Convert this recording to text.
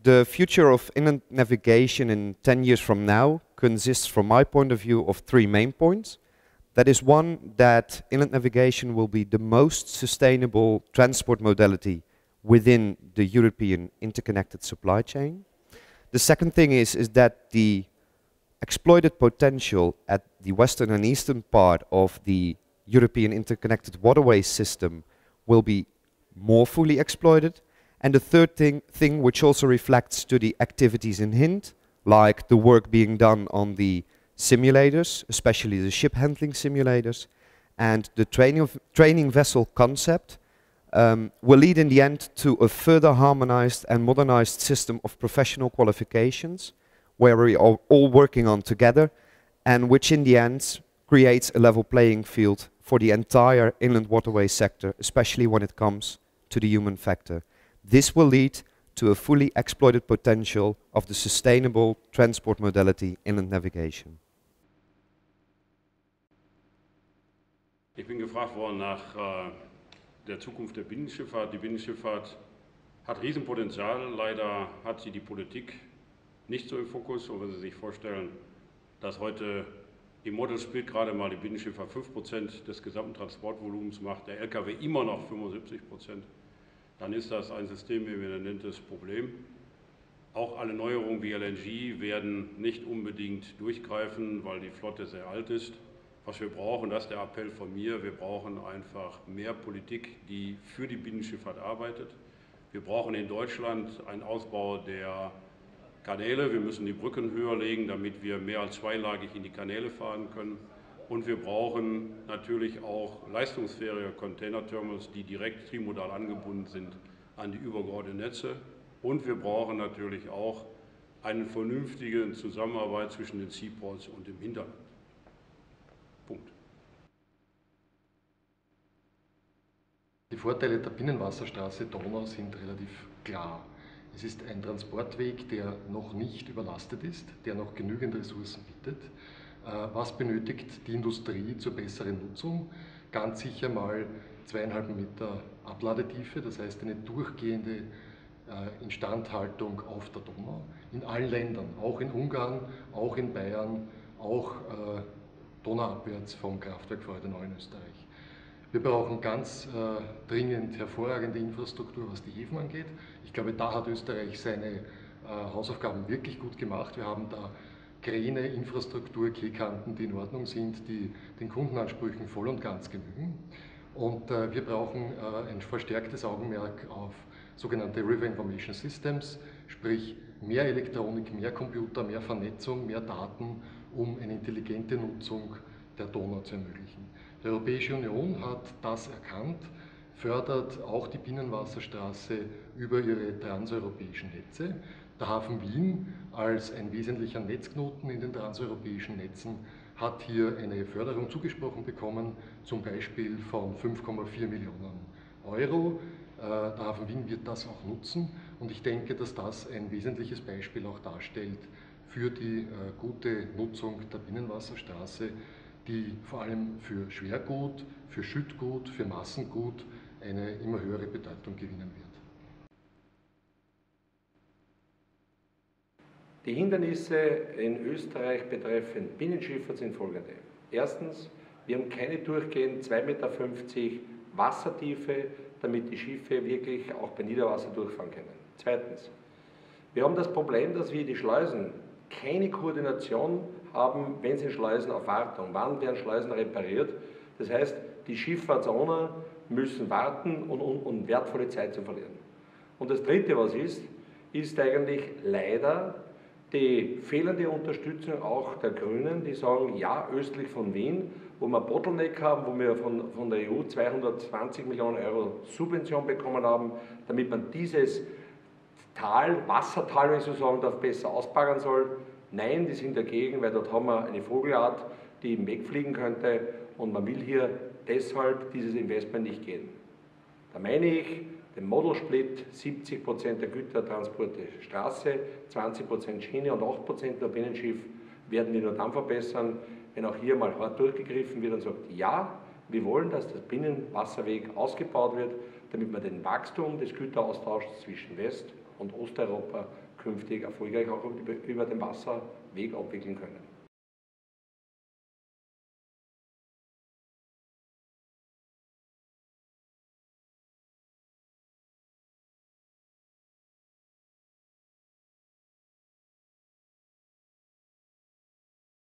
The future of inland navigation in 10 years from now consists, from my point of view, of three main points. That is one, that inland navigation will be the most sustainable transport modality within the European interconnected supply chain. The second thing is that the exploited potential at the western and eastern part of the European interconnected waterways system will be more fully exploited. And the third thing which also reflects to the activities in HINT, like the work being done on the simulators, especially the ship handling simulators, and the training vessel concept, will lead in the end to a further harmonized and modernized system of professional qualifications, where we are all working on together, and which in the end creates a level playing field for the entire inland waterway sector, especially when it comes to the human factor. This will lead to a fully exploited potential of the sustainable transport modality inland navigation. Ich bin gefragt worden nach der Zukunft der Binnenschifffahrt. Die Binnenschifffahrt hat Riesenpotenzial. Leider hat sie die Politik nicht so im Fokus. Und wenn Sie sich vorstellen, dass heute im Model Split gerade mal die Binnenschifffahrt 5% des gesamten Transportvolumens macht, der LKW immer noch 75%, dann ist das ein systememinentes Problem. Auch alle Neuerungen wie LNG werden nicht unbedingt durchgreifen, weil die Flotte sehr alt ist. Was wir brauchen, das ist der Appell von mir, wir brauchen einfach mehr Politik, die für die Binnenschifffahrt arbeitet. Wir brauchen in Deutschland einen Ausbau der Kanäle, wir müssen die Brücken höher legen, damit wir mehr als zweilagig in die Kanäle fahren können. Und wir brauchen natürlich auch leistungsfähige Containerterminals, die direkt trimodal angebunden sind an die übergeordneten Netze. Und wir brauchen natürlich auch eine vernünftige Zusammenarbeit zwischen den Seaports und dem Hinterland. Punkt. Die Vorteile der Binnenwasserstraße Donau sind relativ klar. Es ist ein Transportweg, der noch nicht überlastet ist, der noch genügend Ressourcen bietet. Was benötigt die Industrie zur besseren Nutzung? Ganz sicher mal 2,5 Meter Abladetiefe, das heißt eine durchgehende Instandhaltung auf der Donau in allen Ländern, auch in Ungarn, auch in Bayern, auch donauabwärts vom Kraftwerk Freudenau in Österreich. Wir brauchen ganz dringend hervorragende Infrastruktur, was die Häfen angeht. Ich glaube, da hat Österreich seine Hausaufgaben wirklich gut gemacht. Wir haben da Kräne, Infrastruktur, Quaykanten, die in Ordnung sind, die den Kundenansprüchen voll und ganz genügen. Und wir brauchen ein verstärktes Augenmerk auf sogenannte River Information Systems, sprich mehr Elektronik, mehr Computer, mehr Vernetzung, mehr Daten, um eine intelligente Nutzung der Donau zu ermöglichen. Die Europäische Union hat das erkannt, fördert auch die Binnenwasserstraße über ihre transeuropäischen Netze. Der Hafen Wien als ein wesentlicher Netzknoten in den transeuropäischen Netzen hat hier eine Förderung zugesprochen bekommen, zum Beispiel von 5,4 Millionen Euro. Der Hafen Wien wird das auch nutzen und ich denke, dass das ein wesentliches Beispiel auch darstellt für die gute Nutzung der Binnenwasserstraße, die vor allem für Schwergut, für Schüttgut, für Massengut eine immer höhere Bedeutung gewinnen wird. Die Hindernisse in Österreich betreffend Binnenschifffahrt sind folgende. Erstens, wir haben keine durchgehend 2,50 Meter Wassertiefe, damit die Schiffe wirklich auch bei Niederwasser durchfahren können. Zweitens, wir haben das Problem, dass wir die Schleusen keine Koordination haben, wenn sie in Schleusen auf Wartung. Wann werden Schleusen repariert? Das heißt, die Schifffahrtsowner müssen warten und wertvolle Zeit zu verlieren. Und das Dritte, was ist eigentlich leider die fehlende Unterstützung auch der Grünen, die sagen, ja, östlich von Wien, wo wir Bottleneck haben, wo wir von der EU 220 Millionen Euro Subvention bekommen haben, damit man dieses Tal, Wassertal, wenn ich so sagen darf, besser ausbaggern soll. Nein, die sind dagegen, weil dort haben wir eine Vogelart, die eben wegfliegen könnte und man will hier deshalb dieses Investment nicht gehen. Da meine ich, den Model Split, 70% der Gütertransporte Straße, 20% Schiene und 8% der Binnenschiff werden wir nur dann verbessern, wenn auch hier mal hart durchgegriffen wird und sagt, ja, wir wollen, dass das Binnenwasserweg ausgebaut wird, damit man den Wachstum des Güteraustauschs zwischen West- und Osteuropa künftig erfolgreich auch über den Wasserweg abwickeln können.